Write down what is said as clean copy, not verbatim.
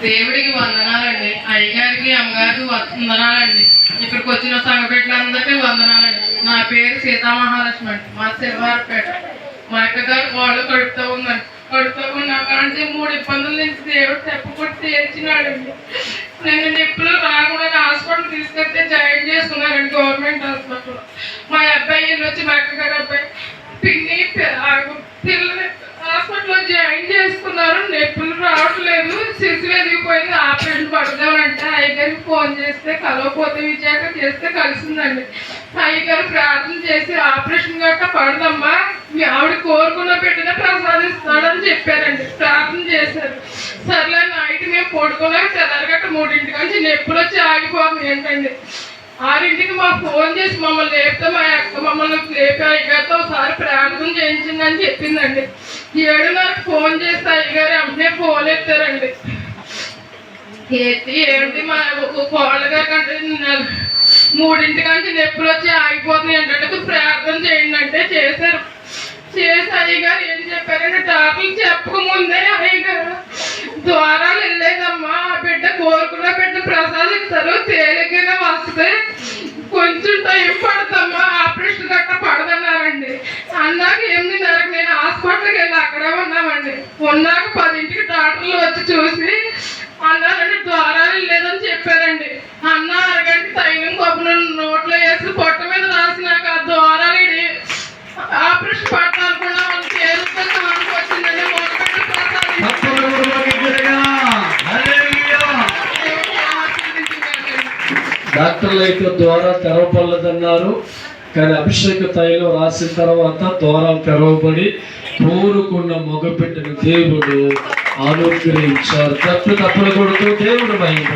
దేవుడికి వందనాలండి. అయ్యగారికి అమ్మగారికి వందనాలండి. ఇక్కడికి వచ్చిన సంఘ బిడ్డలందరికీ వందనాలండి. నా పేరు సీతామహాలక్ష్మి అండి. మా శివారపేట. మా అక్కగారు వాళ్ళు కడుపుతూ ఉందండి. కడుపుతూ ఉన్నా కానీ 3 ఇబ్బందుల నుంచి దేవుడు తెప్పకొట్టి తీర్చినాడండి. నేను నొప్పులు రాకుండా హాస్పిటల్ తీసుకెళ్తే జాయిన్ చేసుకున్నానండి, గవర్నమెంట్ హాస్పిటల్లో. మా అబ్బాయి వచ్చి మా అక్కగారు అబ్బాయి పిల్లలు హాస్పిటల్లో జాయిన్ చేసుకున్నారు. నొప్పులు రావట్లేదు, శిశువు ఎదిగిపోయింది, ఆపరేషన్ పడదామంటే అయ్యగారికి ఫోన్ చేస్తే కలవపోతే విజయాక చేస్తే కలిసిందండి. అయ్యగారు ప్రార్థన చేసి ఆపరేషన్ గట్ట పడదమ్మా, మీ ఆవిడ కోరుకున్న బిడ్డనే ప్రసాదిస్తాడని చెప్పారండి. ప్రార్థన చేశారు. సర్లే నైట్ మేము పడుకోలేక తెల్లారగట్ట 3 నుంచి నొప్పులు వచ్చి ఆగిపోతుంది ఏంటండి. 6 మాకు ఫోన్ చేసి మమ్మల్ని లేపితే మా అక్క మమ్మల్ని లేపి అయ్యగారితో ఒకసారి ప్రార్థన చేయించిందని చెప్పిందండి. 7:30 ఫోన్ చేస్తే అయ్యగారు వెంటనే ఫోన్ ఎత్తారండి. ఏంటి మా కోళ్ళ గారు అంటే 3 నుంచి నొప్పులు వచ్చి ఆగిపోతుంది ఏంటంటే ప్రార్థన చేయండి అంటే చేశారు. చేసి అయ్యగారు ఏం చెప్పారంటే డాక్టర్లు చెప్పకముందే అయ్యగారు ద్వారాలు వెళ్ళేదమ్మా, ఆ బిడ్డ కోరుకున్న బిడ్డ ప్రసాదిస్తారు, తేలికగా వస్తే కొంచెం టైం పడతామ్మా, ఆపరేషన్ గట్ట పడదన్నారండి. అన్నాక 8:30 నేను హాస్పిటల్కి వెళ్ళి అక్కడే ఉన్నామండి. ఉన్నాక 10ంటికి డాక్టర్లు వచ్చి చూసి అన్నారండి ద్వారాలు వెళ్ళేదని చెప్పారండి. అన్న అరగంట తైలం కొబ్బరి నోట్లో వేసి పొట్ట మీద రాసినాక ఆ ద్వారాలు ఆపరేషన్ పడతానుకున్నా వాళ్ళకి ఏరుతో కానుక వచ్చిందండి. డాక్టర్లు అయితే ద్వారా తెరవబడలేదన్నారు, కానీ అభిషేక తైలం రాసిన తర్వాత ద్వారాలు తెరవబడి కోరుకున్న మగబిడ్డను దేవుడు అనుగ్రహించారు. తప్పులు కొడుతూ దేవుడు మహిమ